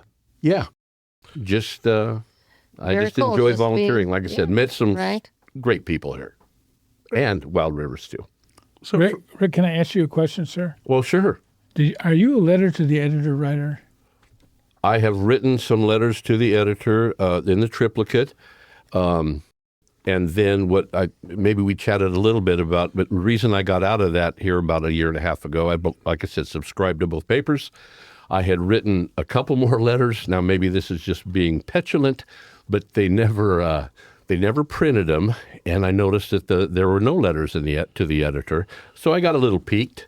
just enjoy volunteering. Like I said, met some great people here. And Wild Rivers, too. So, Rick, can I ask you a question, sir? Well, sure. Are you a letter to the editor writer? I have written some letters to the editor in the Triplicate. And then maybe we chatted a little bit about, but the reason I got out of that here about a year and a half ago, like I said, subscribed to both papers. I had written a couple more letters. Now, maybe this is just being petulant, but they never printed them, and I noticed that there were no letters to the editor. So I got a little piqued,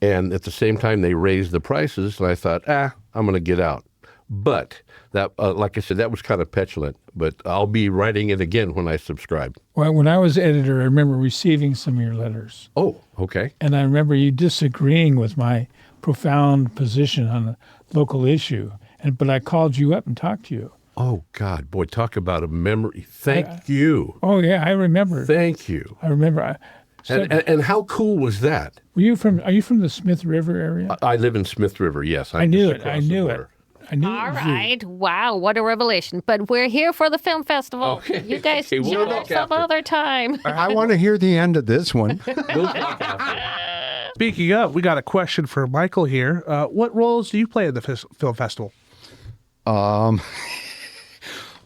and at the same time they raised the prices, and I thought, I'm going to get out. But that, like I said, that was kind of petulant. But I'll be writing it again when I subscribe. Well, when I was editor, I remember receiving some of your letters. Oh, okay. And I remember you disagreeing with my profound position on a local issue. But I called you up and talked to you. Oh, God, boy, talk about a memory. Thank you. Oh, yeah, I remember. Thank you. I remember. And how cool was that? Are you from the Smith River area? I live in Smith River, yes. I knew it. I knew it. All right. Wow, what a revelation. But we're here for the film festival. Okay. You guys Okay, we'll join talk us some after. other time. I want to hear the end of this one. We'll talk after. Speaking of, we got a question for Michael here. What roles do you play at the film festival?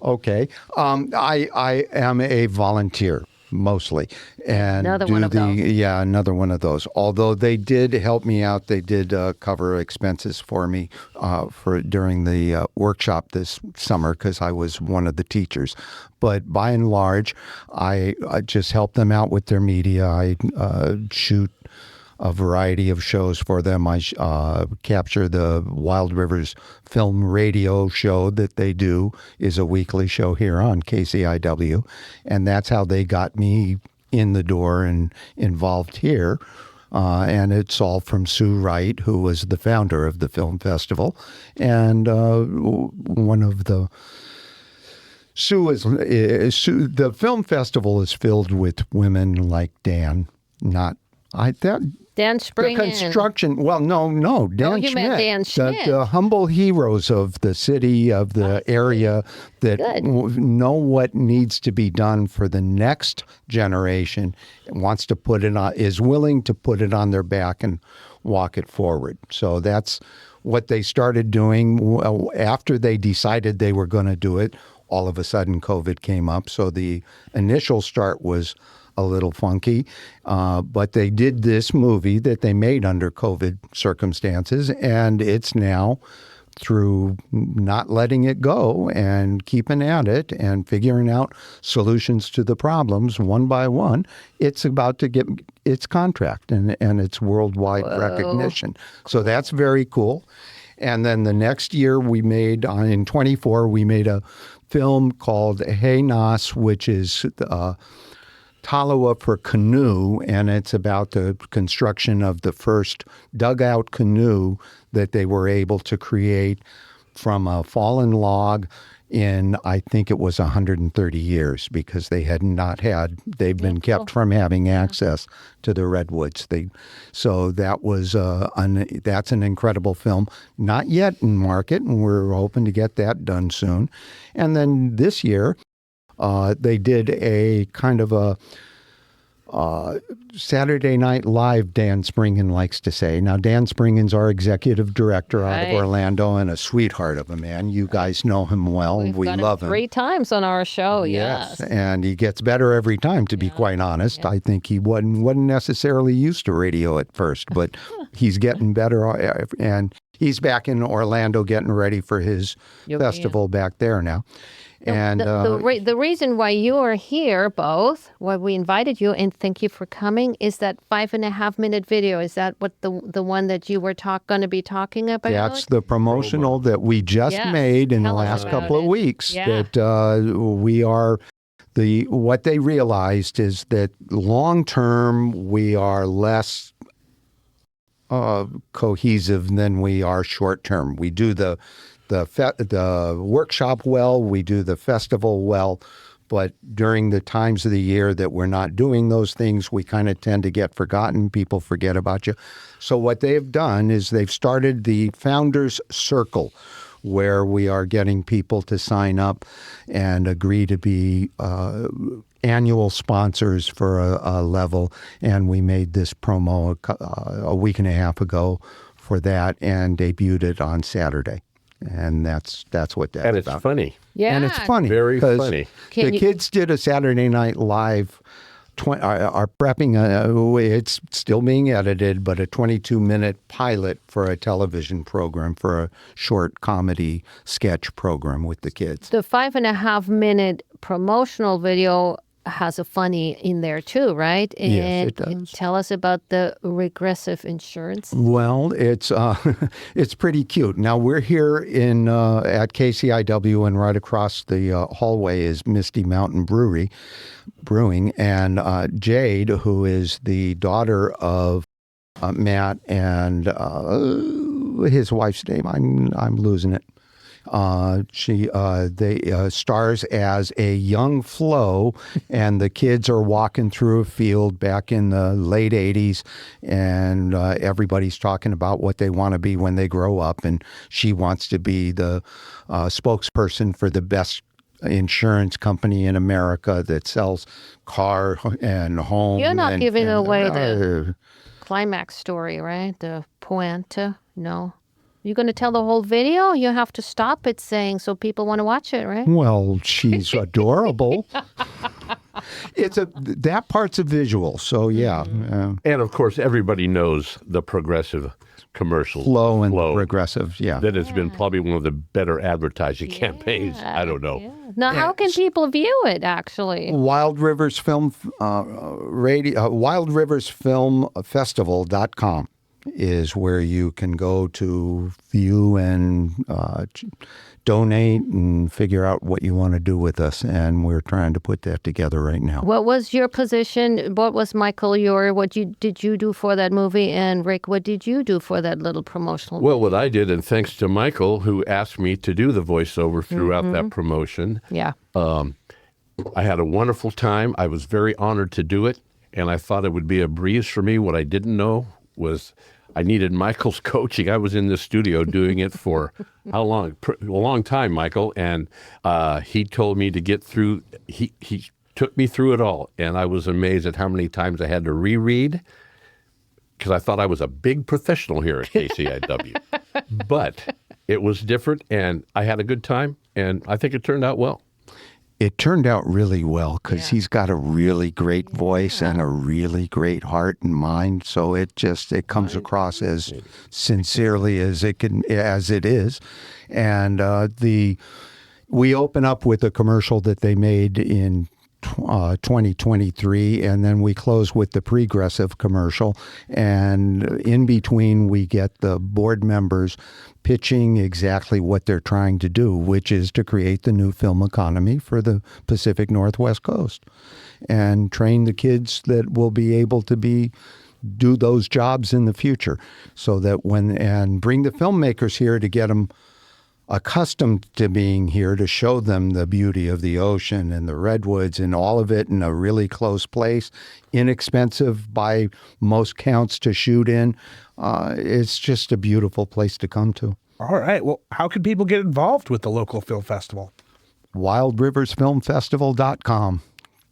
Okay. I am a volunteer mostly, and Another one of those. Yeah, another one of those. Although they did help me out, they did cover expenses for me for during the workshop this summer because I was one of the teachers. But by and large, I just help them out with their media. I shoot a variety of shows for them. I capture the Wild Rivers Film Radio show that they do, is a weekly show here on KCIW. And that's how they got me in the door and involved here. And it's all from Sue Wright, who was the founder of the film festival. And one of the... the film festival is filled with women like Dan, Dan the Springen. construction. Well, no, Dan you Schmidt. meant Dan Schmidt. The humble heroes of the city, of the area that Good. know what needs to be done for the next generation, wants to put it on, is willing to put it on their back and walk it forward. So that's what they started doing. After they decided they were going to do it, all of a sudden COVID came up. So the initial start was a little funky, but they did this movie that they made under COVID circumstances, and it's now, through not letting it go and keeping at it and figuring out solutions to the problems one by one, it's about to get its contract and its worldwide recognition. So that's very cool. And then the next year we made, in 24, we made a film called Hey Nas, which is Taloa for canoe, and it's about the construction of the first dugout canoe that they were able to create from a fallen log in, I think it was 130 years, because they've been kept from having access to the redwoods. So that was that's an incredible film. Not yet in market, and we're hoping to get that done soon. And then this year, they did a kind of a Saturday Night Live, Dan Springen likes to say. Now, Dan Springen's our executive director out of Orlando and a sweetheart of a man. You guys know him well. We've we got love him him. 3 times on our show, yes. And he gets better every time, to be quite honest. I think he wasn't necessarily used to radio at first, but he's getting better. And he's back in Orlando getting ready for his festival back there now. And the reason why you are here, both, why we invited you, and thank you for coming, is that 5.5-minute video. Is that what the one that you were going to be talking about? That's the promotional that we just made in the last couple of weeks. Yeah. That we are what they realized is that long term we are less cohesive than we are short term. We do the workshop well, we do the festival well, but during the times of the year that we're not doing those things, we kind of tend to get forgotten. People forget about you. So what they've done is they've started the Founders Circle, where we are getting people to sign up and agree to be annual sponsors for a level. And we made this promo a week and a half ago for that and debuted it on Saturday. And that's what that's And it's about. funny. Yeah. And it's funny. Very 'cause funny. The kids did a Saturday Night Live, are prepping, it's still being edited, but a 22-minute pilot for a television program, for a short comedy sketch program with the kids. The 5.5-minute promotional video has a funny in there too, right? And Yes, it does. tell us about the regressive insurance. Well, it's it's pretty cute. Now we're here in at KCIW, and right across the hallway is Misty Mountain Brewing, and Jade, who is the daughter of Matt and his wife's name. I'm losing it. She stars as a young Flo, and the kids are walking through a field back in the late 80s, and everybody's talking about what they want to be when they grow up, and she wants to be the spokesperson for the best insurance company in America that sells car and home. You're not giving away uh, the climax story, right? The pointe? No. You're going to tell the whole video? You have to stop it saying so people want to watch it, right? Well, she's adorable. That part's a visual, so yeah. And of course, everybody knows the Progressive commercial. Flow and Progressive, yeah. That has been probably one of the better advertising campaigns. I don't know. Yeah. Now, how can people view it, actually? Wild Rivers Film Wild Rivers Film Festival.com is where you can go to view and donate and figure out what you want to do with us. And we're trying to put that together right now. What was your position? What was, Michael, did you do for that movie? And Rick, what did you do for that little promotional? Well, what I did, and thanks to Michael, who asked me to do the voiceover throughout that promotion, Yeah. I had a wonderful time. I was very honored to do it, and I thought it would be a breeze for me. What I didn't know was I needed Michael's coaching. I was in the studio doing it for how long? A long time, Michael. And he told me to get through. He took me through it all, and I was amazed at how many times I had to reread because I thought I was a big professional here at KCIW. But it was different, and I had a good time, and I think it turned out well. It turned out really well because he's got a really great voice and a really great heart and mind. So it comes across as sincerely as it is. And we open up with a commercial that they made in 2023, and then we close with the Progressive commercial. And in between, we get the board members pitching exactly what they're trying to do, which is to create the new film economy for the Pacific Northwest coast and train the kids that will be able to do those jobs in the future, so that and bring the filmmakers here to get them accustomed to being here, to show them the beauty of the ocean and the redwoods and all of it in a really close place, inexpensive by most counts to shoot in. It's just a beautiful place to come to. All right. Well, how can people get involved with the local film festival? WildRiversFilmFestival.com.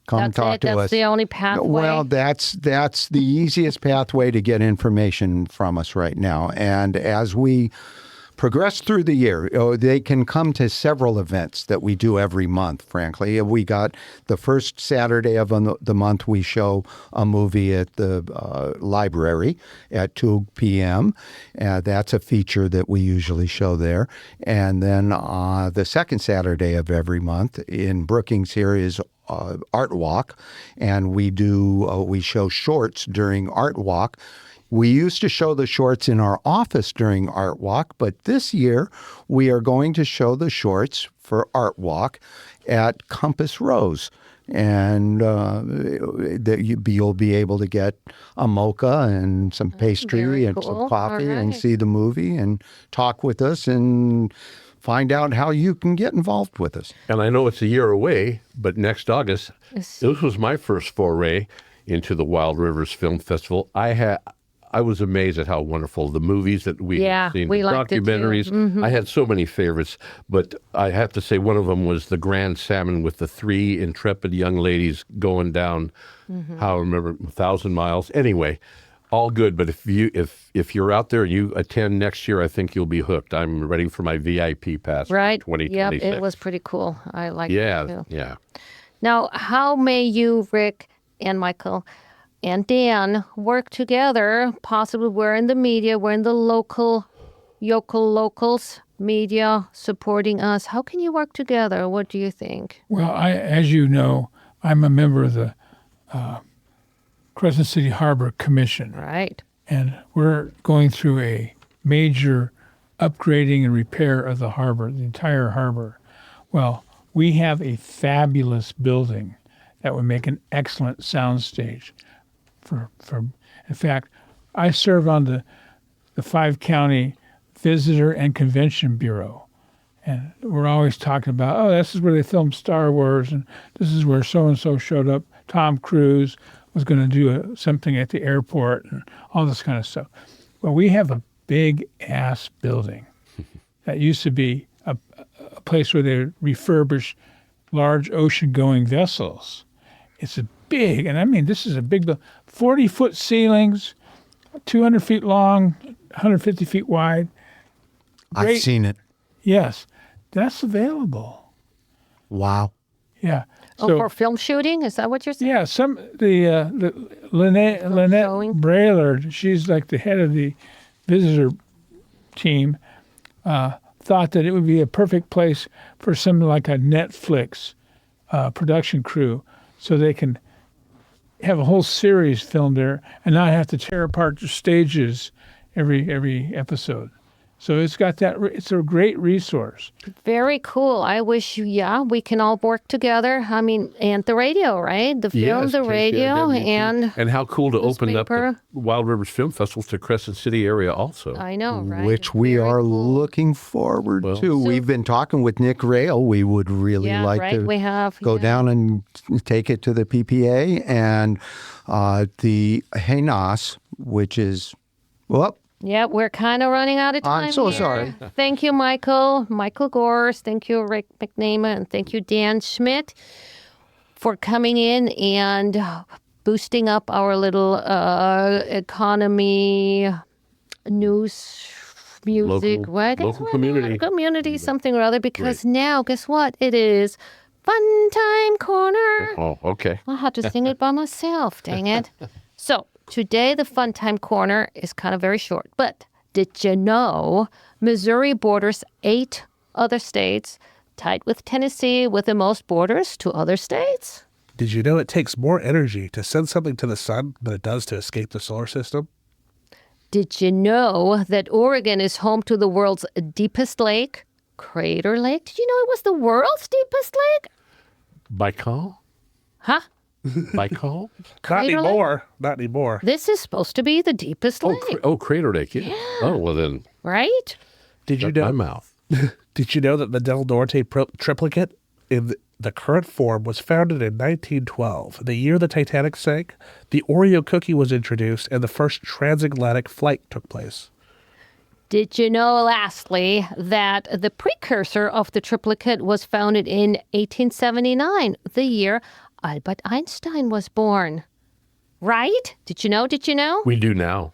Come talk to us. That's the only pathway? Well, that's the easiest pathway to get information from us right now. And as we progress through the year, they can come to several events that we do every month, frankly. We got the first Saturday of the month, we show a movie at the library at 2 p.m. That's a feature that we usually show there. And then the second Saturday of every month in Brookings here is Art Walk, and we show shorts during Art Walk. We used to show the shorts in our office during Art Walk, but this year we are going to show the shorts for Art Walk at Compass Rose. And you'll be able to get a mocha and some pastry and some coffee and see the movie and talk with us and find out how you can get involved with us. And I know it's a year away, but next August, this was my first foray into the Wild Rivers Film Festival. I was amazed at how wonderful the movies that we had seen, the documentaries. I had so many favorites, but I have to say one of them was the Grand Salmon with the 3 intrepid young ladies going down, how I remember, 1,000 miles. Anyway, all good. But if you're out there and you attend next year, I think you'll be hooked. I'm ready for my VIP pass. Right. For 2026. Yep, it was pretty cool. I liked it too. Yeah. Now, how may you, Rick and Michael and Dan, work together? Possibly we're in the media, we're in the locals media supporting us. How can you work together? What do you think? Well, as you know, I'm a member of the Crescent City Harbor Commission, Right. and we're going through a major upgrading and repair of the harbor, the entire harbor. Well, we have a fabulous building that would make an excellent soundstage. In fact, I serve on the 5-county Visitor and Convention Bureau. And we're always talking about, oh, this is where they filmed Star Wars, and this is where so-and-so showed up. Tom Cruise was going to do something at the airport and all this kind of stuff. Well, we have a big-ass building that used to be a place where they refurbish large ocean-going vessels. It's a big, and I mean, this is a big, 40-foot ceilings, 200 feet long, 150 feet wide. Great. I've seen it. Yes, that's available. Wow. Yeah. Oh, for film shooting? Is that what you're saying? Yeah, the Lynette showing? Braillard, she's like the head of the visitor team, thought that it would be a perfect place for something like a Netflix production crew, so they can have a whole series filmed there and not have to tear apart the stages every episode. So it's got that. It's a great resource. Very cool. I wish we can all work together. I mean, and the radio, right? The film, Yes, the radio, KCIW. And how cool to open up the newspaper. Wild Rivers Film Festivals to Crescent City area also. I know, right? Which we Very are cool. looking forward to. We've been talking with Nick Rail. We would really Yeah, like right. to We have go down and take it to the PPA and the Haynas, which is, well, Yeah, we're kind of running out of time. I'm so here. sorry. Thank you, Michael Gorse. Thank you, Rick McNamer. And thank you, Dan Schmidt, for coming in and boosting up our little economy, news, music, Local community. community, something or other. Because now, guess what? It is Fun Time Corner. Oh, okay. I'll have to sing it by myself, dang it. So, today the Fun Time Corner is kind of very short, but did you know Missouri borders 8 other states, tied with Tennessee with the most borders to other states? Did you know it takes more energy to send something to the sun than it does to escape the solar system? Did you know that Oregon is home to the world's deepest lake, Crater Lake? Did you know it was the world's deepest lake? Baikal? Huh? Baikal? Not Crater Lake? anymore. Not anymore. This is supposed to be the deepest lake, Crater Lake. Yeah. Oh, well then, right? Did you shut my know? mouth. Did you know that the Del Norte Triplicate in the current form was founded in 1912, the year the Titanic sank? The Oreo cookie was introduced, and the first transatlantic flight took place. Did you know, lastly, that the precursor of the triplicate was founded in 1879, the year Albert Einstein was born? Right? Did you know? Did you know? We do now.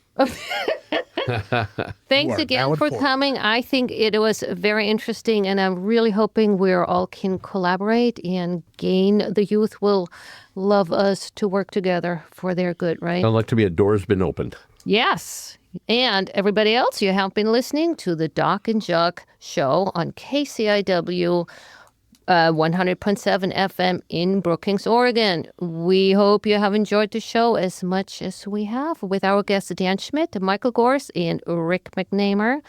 Thanks are again now for informed. coming. I think it was very interesting, and I'm really hoping we all can collaborate and gain. The youth will love us to work together for their good, right? Sound like to me a door's been opened. Yes. And everybody else, you have been listening to the Doc and Jacques show on KCIW 100.7 FM in Brookings, Oregon. We hope you have enjoyed the show as much as we have with our guests Dan Schmidt, Michael Gorse, and Rick McNamer.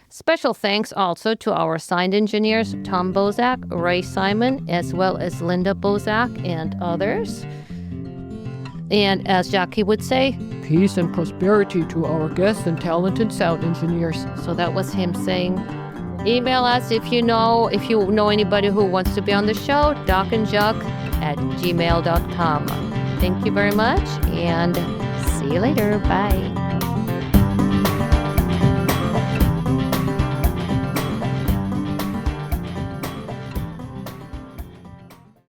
Special thanks also to our sound engineers, Tom Bozak, Ray Simon, as well as Linda Bozak and others. And as Jackie would say, peace and prosperity to our guests and talented sound engineers. So that was him saying, email us if you know anybody who wants to be on the show, docandjacques@gmail.com. Thank you very much, and see you later. Bye.